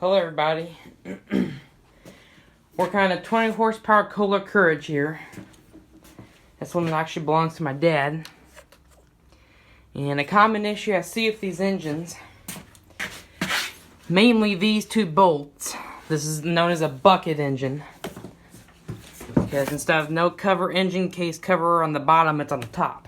Hello everybody. We're kind of 20 horsepower Kohler Courage here. This one actually belongs to my dad. And a common issue I see with these engines, mainly these two bolts. This is known as a bucket engine, because instead of no cover engine case cover on the bottom, it's on the top.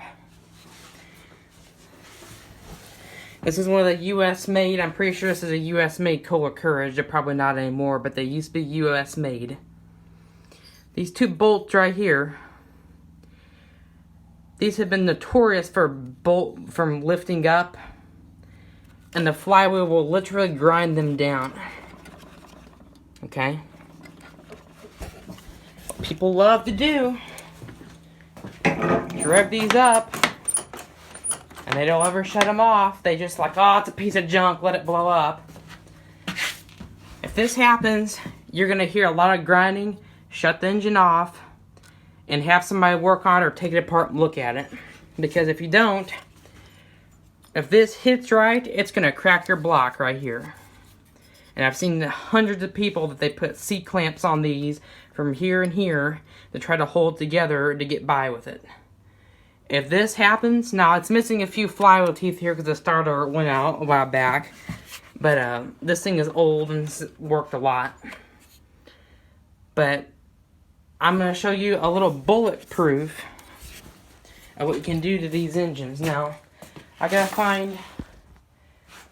This is one of the US made. I'm pretty sure this is a US made Kohler Courage. They're probably not anymore, but they used to be US made. These two bolts right here, these have been notorious for bolt from lifting up, and the flywheel will literally grind them down. Okay? People love to do. Rev these up, and they don't ever shut them off. They just like, oh, it's a piece of junk, let it blow up. If this happens, you're going to hear a lot of grinding. Shut the engine off and have somebody work on it or take it apart and look at it. Because if you don't, if this hits right, it's going to crack your block right here. And I've seen hundreds of people that they put C-clamps on these from here and here to try to hold together to get by with it. If this happens, now it's missing a few flywheel teeth here because the starter went out a while back. But this thing is old and it's worked a lot. But I'm going to show you a little bulletproof of what you can do to these engines. Now, I gotta find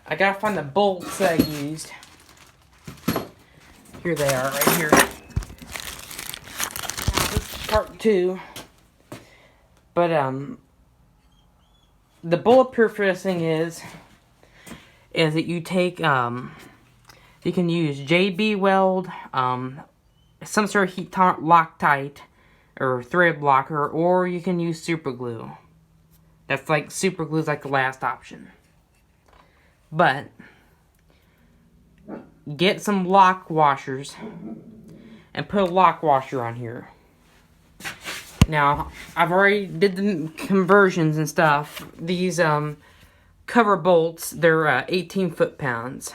the bolts that I used. Here they are, right here. Now, this is part 2. But the bulletproof for this thing is that you take you can use JB weld, some sort of heat tolerant Loctite or thread blocker, or you can use super glue. That's like super glue is like the last option. But get some lock washers and put a lock washer on here. Now, I've already did the conversions and stuff. These cover bolts, they're 18 foot-pounds.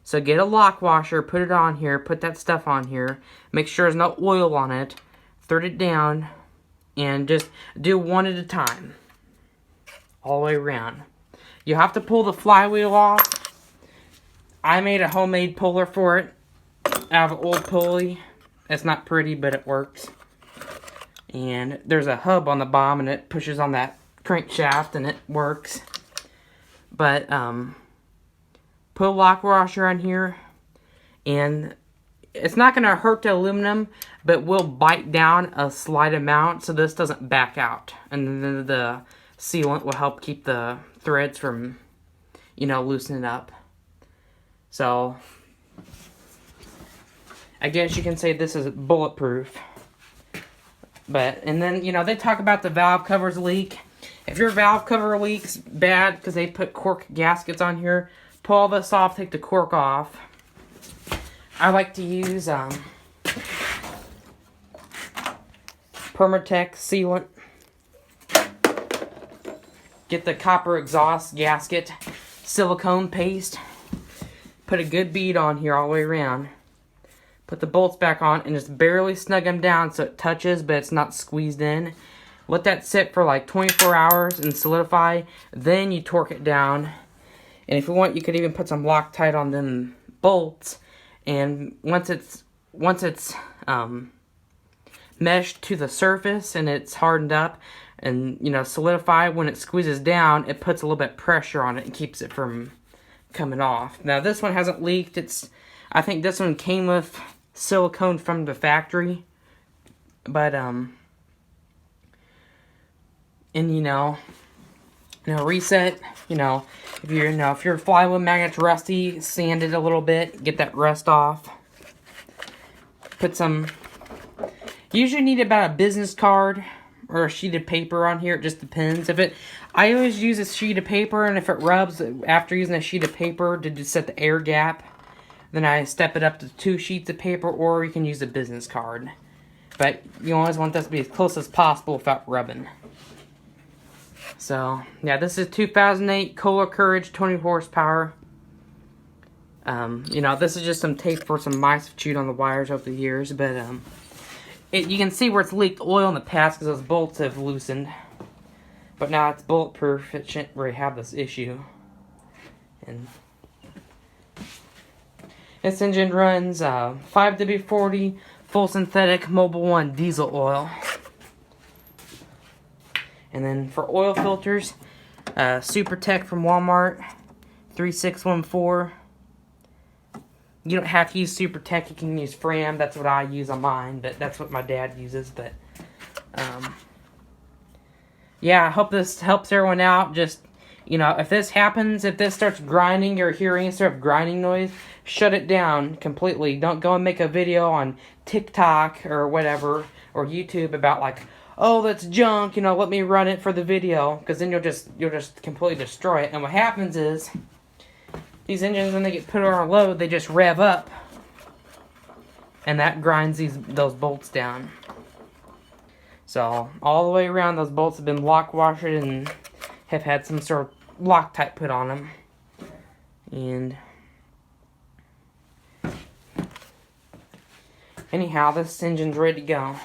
So get a lock washer, put it on here, put that stuff on here. Make sure there's no oil on it. Thread it down, and just do one at a time. All the way around. You have to pull the flywheel off. I made a homemade puller for it out of an old pulley. It's not pretty, but it works. And there's a hub on the bottom, and it pushes on that crankshaft, and it works. But put a lock washer on here, and it's not going to hurt the aluminum, but will bite down a slight amount so this doesn't back out. And then the sealant will help keep the threads from, loosening up. So, I guess you can say this is bulletproof. But, and then, they talk about the valve covers leak. If your valve cover leaks bad because they put cork gaskets on here, pull all this off, take the cork off. I like to use Permatex sealant. Get the copper exhaust gasket, silicone paste. Put a good bead on here all the way around. Put the bolts back on and just barely snug them down so it touches, but it's not squeezed in. Let that sit for like 24 hours and solidify. Then you torque it down. And if you want, you could even put some Loctite on them bolts. And once it's meshed to the surface and it's hardened up and solidified, when it squeezes down, it puts a little bit of pressure on it and keeps it from coming off. Now this one hasn't leaked. I think this one came with silicone from the factory, but reset. If your flywheel magnet's rusty, sand it a little bit, get that rust off. Put some. You usually need about a business card or a sheet of paper on here. It just depends. I always use a sheet of paper, and if it rubs after using a sheet of paper to just set the air gap, then I step it up to 2 sheets of paper, or you can use a business card. But you always want this to be as close as possible without rubbing. So, yeah, this is 2008 Kohler Courage 20 horsepower. You know, this is just some tape where some mice have chewed on the wires over the years, but you can see where it's leaked oil in the past because those bolts have loosened. But now it's bulletproof. It shouldn't really have this issue. And this engine runs 5W40 full synthetic Mobil 1 diesel oil. And then for oil filters, Super Tech from Walmart, 3614. You don't have to use Super Tech, you can use Fram. That's what I use on mine, but that's what my dad uses. But yeah, I hope this helps everyone out. Just, you know, if this happens, if this starts grinding, you're hearing any sort of grinding noise, shut it down completely. Don't go and make a video on TikTok or whatever, or YouTube about like, oh, that's junk, you know, let me run it for the video, because then you'll just completely destroy it. And what happens is, these engines, when they get put on a load, they just rev up, and that grinds those bolts down. So all the way around, those bolts have been lock washed and have had some sort of Loctite put on them. And anyhow, this engine's ready to go.